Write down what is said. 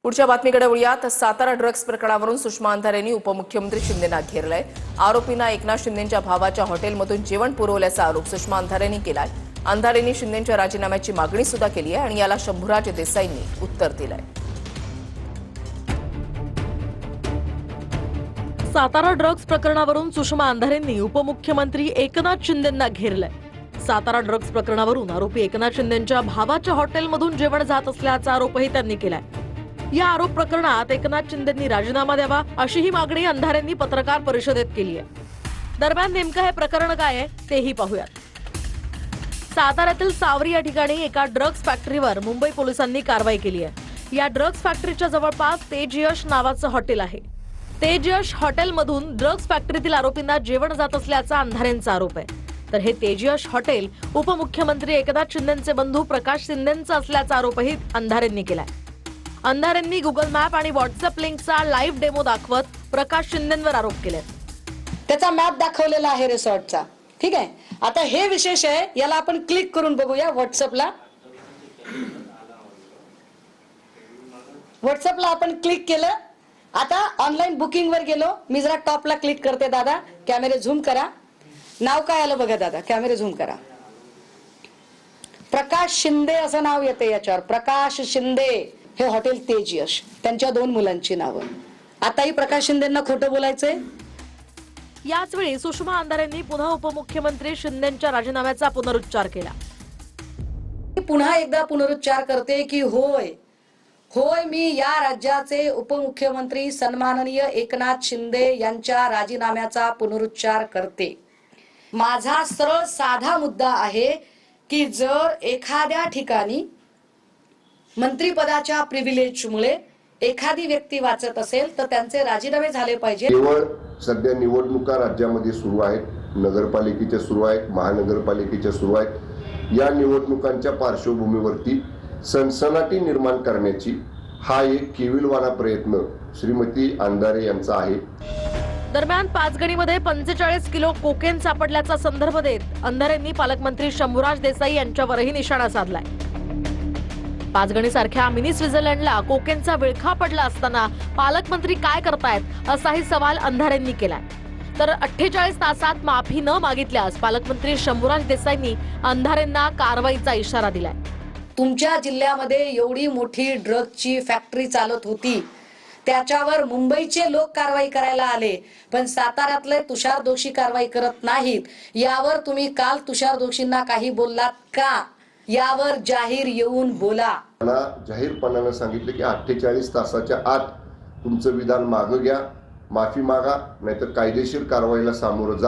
पुढच्या बातमीकडे वळूयात। सातारा ड्रग्ज प्रकरणावरून सुषमा अंधारेंनी उपमुख्यमंत्री शिंदेंना घेरलंय। आरोपींना एकनाथ शिंदेंच्या भावाच्या हॉटेलमधून जेवण पुरवल्याचा आरोप सुषमा अंधारेंनी केलाय। अंधारेंनी शिंदेंच्या राजीनाम्याची मागणी सुद्धा केली आहे आणि याला शंभूराज देसाईंनी उत्तर दिलंय। सातारा ड्रग्ज प्रकरणावरून सुषमा अंधारेंनी उपमुख्यमंत्री एकनाथ शिंदेंना घेरलंय। सातारा ड्रग्ज प्रकरणावरून आरोपी एकनाथ शिंदेंच्या भावाच्या हॉटेलमधून जेवण जात असल्याचा आरोपही त्यांनी केलाय। या आरोप प्रकरणात एकनाथ शिंदेंनी राजीनामा द्यावा अशीही मागणी अंधारेंनी पत्रकार परिषदेत केली आहे। दरम्यान नेमकं हे प्रकरण काय आहे तेही पाहूयात। साताऱ्यातील सावरी या ठिकाणी एका ड्रग्ज फॅक्टरीवर मुंबई पोलिसांनी कारवाई केली आहे। या ड्रग्ज फॅक्टरीच्या जवळपास तेजयश नावाचं हॉटेल आहे। तेजयश हॉटेलमधून ड्रग्ज फॅक्टरीतील आरोपींना जेवण जात असल्याचा अंधारेंचा आरोप आहे। तर हे तेजयश हॉटेल उपमुख्यमंत्री एकनाथ शिंदेंचे बंधू प्रकाश शिंदेंचं असल्याचा आरोपही अंधारेंनी केलाय। अंधारेंनी गुगल मॅप आणि व्हॉट्सअप लिंकचा लाईव्ह डेमो दाखवत प्रकाश शिंदेंवर आरोप केले। त्याचा मॅप दाखवलेला आहे रिसॉर्टचा। ठीक आहे, आता हे विशेष आहे, याला आपण क्लिक करून बघूया। व्हॉट्सअपला आपण क्लिक केलं। आता ऑनलाईन बुकिंग वर गेलो। मी जरा टॉपला क्लिक करते। दादा कॅमेरे झूम करा। नाव काय आलं बघा दादा, कॅमेरे झूम करा। प्रकाश शिंदे असं नाव येते याच्यावर। प्रकाश शिंदे हे हॉटेल तेजयश, त्यांच्या 2 मुलांची नावं। आताही प्रकाश शिंदेंना खोटं बोलायचंय। याच वेळी सुषमा अंधारेंनी पुन्हा उपमुख्यमंत्री शिंदेंच्या राजीनाम्याचा पुनरुच्चार केला। पुन्हा एकदा पुनरुच्चार करते की होय मी या राज्याचे उपमुख्यमंत्री सन्माननीय एकनाथ शिंदे यांच्या राजीनाम्याचा पुनरुच्चार करते। माझा सरळ साधा मुद्दा आहे की जर एखाद्या ठिकाणी मंत्रिपदाच्या प्रिव्हिलेजमुळे एखादी व्यक्ती वाचत असेल तर त्यांचे राजीनामे झाले पाहिजे। केवळ सध्या निवडणुका राज्यामध्ये सुरू आहेत, नगरपालिकेच्या सुरू आहेत, महानगरपालिकेच्या सुरू आहेत। या निवडणुकांच्या पार्श्वभूमीवरती सनसनाटी निर्माण करण्याची हा एक केविलवाणा प्रयत्न श्रीमती अंधारे यांचा आहे। दरम्यान पाचगणीमध्ये 45 किलो कोकेन सापडल्याचा संदर्भ देत अंधारेंनी पालकमंत्री शंभूराज देसाई यांच्यावरही निशाणा साधलाय। पाचगणी सारख्या मिनी स्वित्झर्लंडला कोकेनचा विळखा पडला असताना पालकमंत्री काय करतायत असाही सवाल अंधारेंनी केलाय। तर 48 तासात माफी न मागितल्यास पालकमंत्री शंभूराज देसाईंनी अंधारेंना कारवाईचा इशारा दिलाय। तुमच्या जिल्ह्यामध्ये एवढी मोठी ड्रगची फॅक्टरी चालत होती, त्याच्यावर मुंबईचे लोक कारवाई करायला आले, पण साताऱ्यातले तुषार दोषी कारवाई करत नाहीत। यावर तुम्ही काल तुषार दोषींना काही बोललात का? यावर जाहीर येऊन बोला। मला जाहीरपणाने सांगितले की 48 तासाच्या आत तुमचं विधान मागं घ्या, माफी मागा, नाहीतर कायदेशीर कारवाईला सामोरं जा।